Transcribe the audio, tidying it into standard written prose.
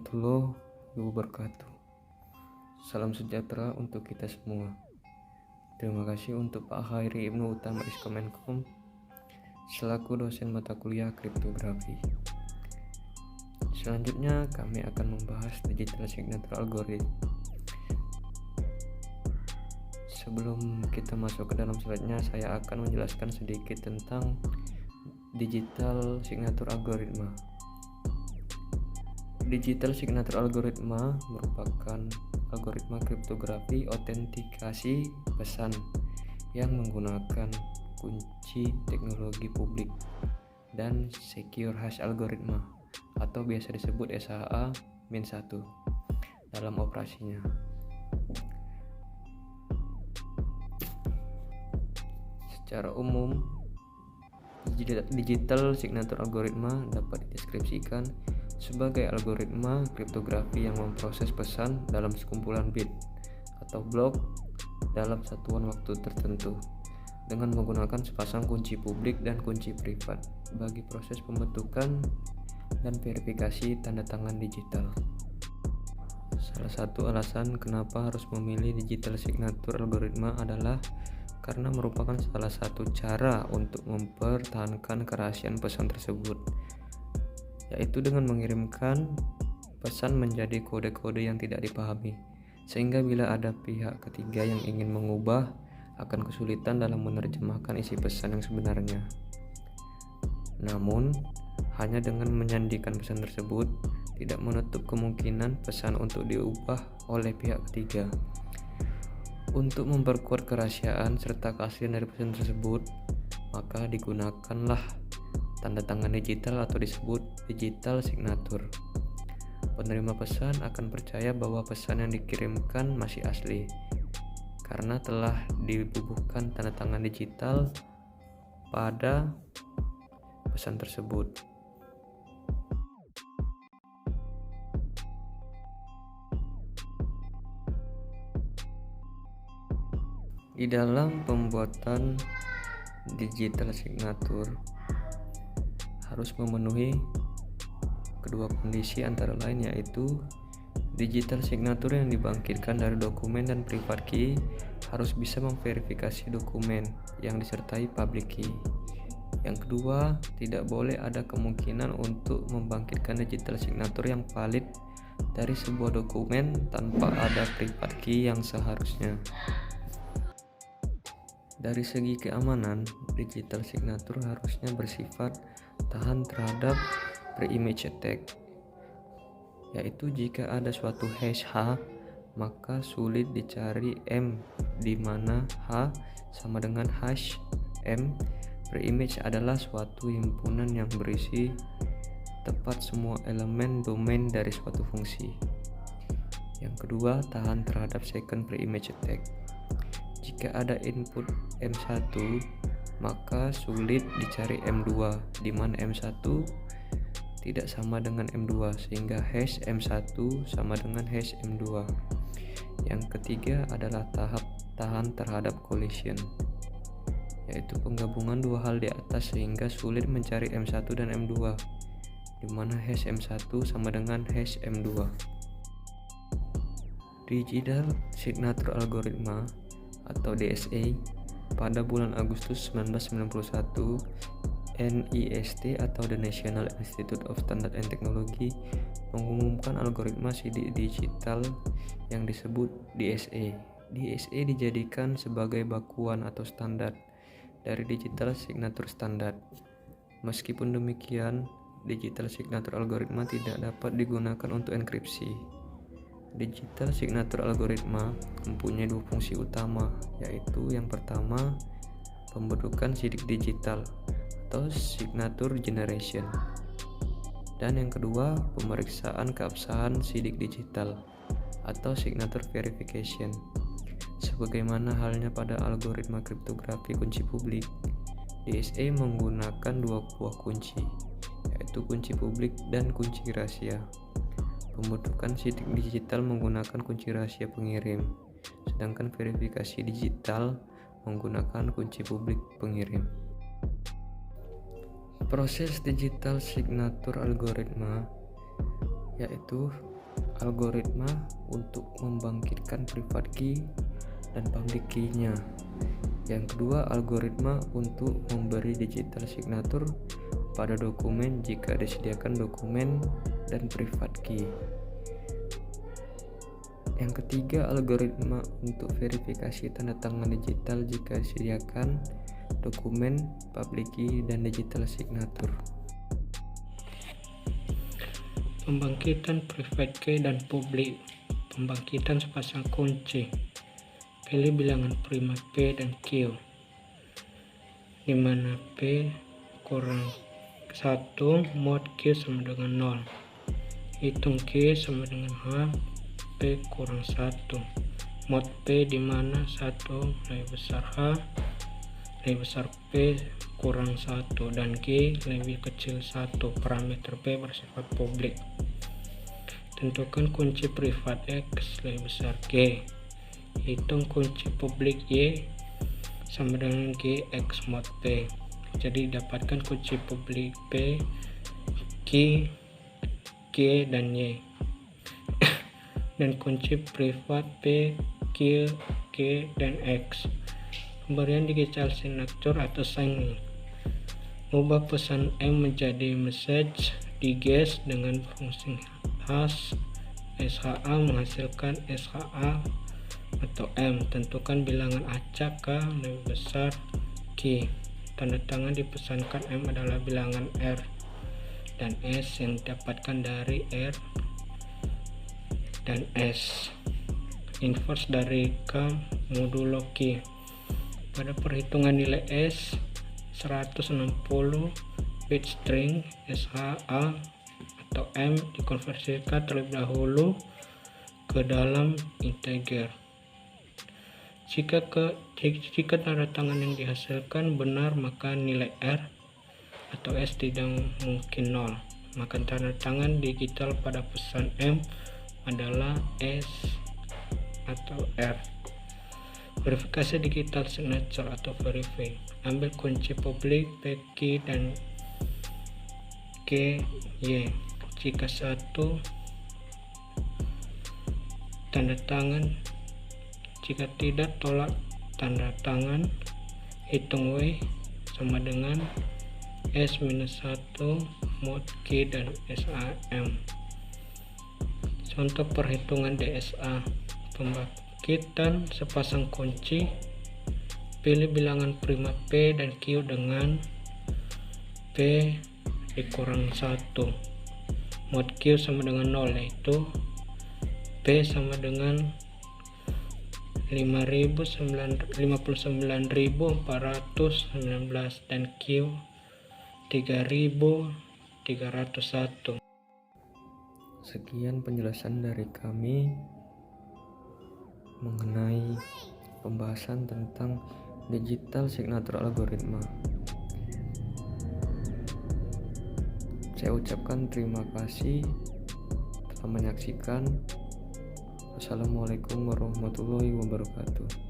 warahmatullahi wabarakatuh. Salam sejahtera untuk kita semua. Terima kasih untuk Pak Khairi Ibnu Utama Iskemenkum selaku dosen mata kuliah kriptografi. Selanjutnya kami akan membahas digital signature algorithm. Sebelum kita masuk ke dalam slide-nya, saya akan menjelaskan sedikit tentang digital signature algorithm. Digital signature algorithm merupakan algoritma kriptografi autentikasi pesan yang menggunakan kunci teknologi publik dan secure hash algorithm atau biasa disebut SHA-1 dalam operasinya. Secara umum, digital signature algorithm dapat dideskripsikan sebagai algoritma kriptografi yang memproses pesan dalam sekumpulan bit atau blok dalam satuan waktu tertentu dengan menggunakan sepasang kunci publik dan kunci privat bagi proses pembentukan dan verifikasi tanda tangan digital. Salah satu alasan kenapa harus memilih digital signature algoritma adalah karena merupakan salah satu cara untuk mempertahankan kerahasiaan pesan tersebut, yaitu dengan mengirimkan pesan menjadi kode-kode yang tidak dipahami, sehingga bila ada pihak ketiga yang ingin mengubah akan kesulitan dalam menerjemahkan isi pesan yang sebenarnya. Namun, hanya dengan menyandikan pesan tersebut tidak menutup kemungkinan pesan untuk diubah oleh pihak ketiga. Untuk memperkuat kerahasiaan serta keaslian dari pesan tersebut, maka digunakanlah tanda tangan digital atau disebut digital signature. Penerima pesan akan percaya bahwa pesan yang dikirimkan masih asli karena telah dibubuhkan tanda tangan digital pada pesan tersebut. Di dalam pembuatan digital signature harus memenuhi kedua kondisi antara lain, yaitu digital signature yang dibangkitkan dari dokumen dan private key harus bisa memverifikasi dokumen yang disertai public key. Yang kedua, tidak boleh ada kemungkinan untuk membangkitkan digital signature yang valid dari sebuah dokumen tanpa ada private key yang seharusnya. Dari segi keamanan, digital signature harusnya bersifat tahan terhadap pre-image attack, yaitu jika ada suatu hash H, maka sulit dicari M, di mana H sama dengan hash M. Pre-image adalah suatu himpunan yang berisi tepat semua elemen domain dari suatu fungsi. Yang kedua, tahan terhadap second pre-image attack. Jika ada input M1, maka sulit dicari M2, di mana M1 tidak sama dengan M2, sehingga hash M1 sama dengan hash M2. Yang ketiga adalah tahap tahan terhadap collision, yaitu penggabungan dua hal di atas sehingga sulit mencari M1 dan M2, di mana hash M1 sama dengan hash M2. Digital signature algorithm atau DSA pada bulan Agustus 1991, NIST atau The National Institute of Standards and Technology mengumumkan algoritma sidik digital yang disebut DSA. DSA dijadikan sebagai bakuan atau standar dari digital signature standard. Meskipun demikian, digital signature algoritma tidak dapat digunakan untuk enkripsi. Digital signature algoritma mempunyai dua fungsi utama, yaitu yang pertama, pembentukan sidik digital atau signature generation, dan yang kedua, pemeriksaan keabsahan sidik digital atau signature verification. Sebagaimana halnya pada algoritma kriptografi kunci publik, DSA menggunakan dua buah kunci, yaitu kunci publik dan kunci rahasia. Pembentukan sidik digital menggunakan kunci rahasia pengirim, sedangkan verifikasi digital menggunakan kunci publik pengirim. Proses digital signature algoritma yaitu algoritma untuk membangkitkan private key dan public key-nya. Yang kedua, algoritma untuk memberi digital signature pada dokumen jika disediakan dokumen dan private key. Yang ketiga, algoritma untuk verifikasi tanda tangan digital jika disediakan dokumen, public key, dan digital signature. Pembangkitan private key dan public. Pembangkitan sepasang kunci. Pilih bilangan prima P dan Q, di mana P kurang 1 mod Q sama dengan 0. Hitung Q sama dengan H, P kurang 1 mod P, di mana 1 lebih besar H lebih besar P kurang 1 dan G lebih kecil 1. Parameter P bersifat publik. Tentukan kunci privat X lebih besar G. Hitung kunci publik Y sama dengan G X mod P. Jadi dapatkan kunci publik P, Q, G, dan Y. Dan kunci privat P, Q, G, dan X. Pemberian digital signature atau signing. Ubah pesan M menjadi message digest dengan fungsi hash SHA menghasilkan SHA atau M. Tentukan bilangan acak K lebih besar Q. Tanda tangan dipesankan M adalah bilangan R dan S yang didapatkan dari R dan S. Inverse dari K modulo Q. Pada perhitungan nilai S 160 bit string SHA atau M dikonversikan terlebih dahulu ke dalam integer. Jika tanda tangan yang dihasilkan benar, maka nilai R atau S tidak mungkin 0. Maka tanda tangan digital pada pesan M adalah S atau R. Verifikasi digital signature atau verify. Ambil kunci publik P, Q, dan G, Y. Jika 1 tanda tangan, jika tidak tolak tanda tangan. Hitung W sama dengan S minus 1 mod Q dan SAM. Contoh perhitungan DSA. Pembangkitan sepasang kunci. Pilih bilangan prima P dan Q dengan P dikurang 1 mod Q sama dengan 0, yaitu P sama dengan 59.419 dan Q 3.301. Sekian penjelasan dari kami mengenai pembahasan tentang digital signature algoritma. Saya ucapkan terima kasih telah menyaksikan. Assalamualaikum warahmatullahi wabarakatuh.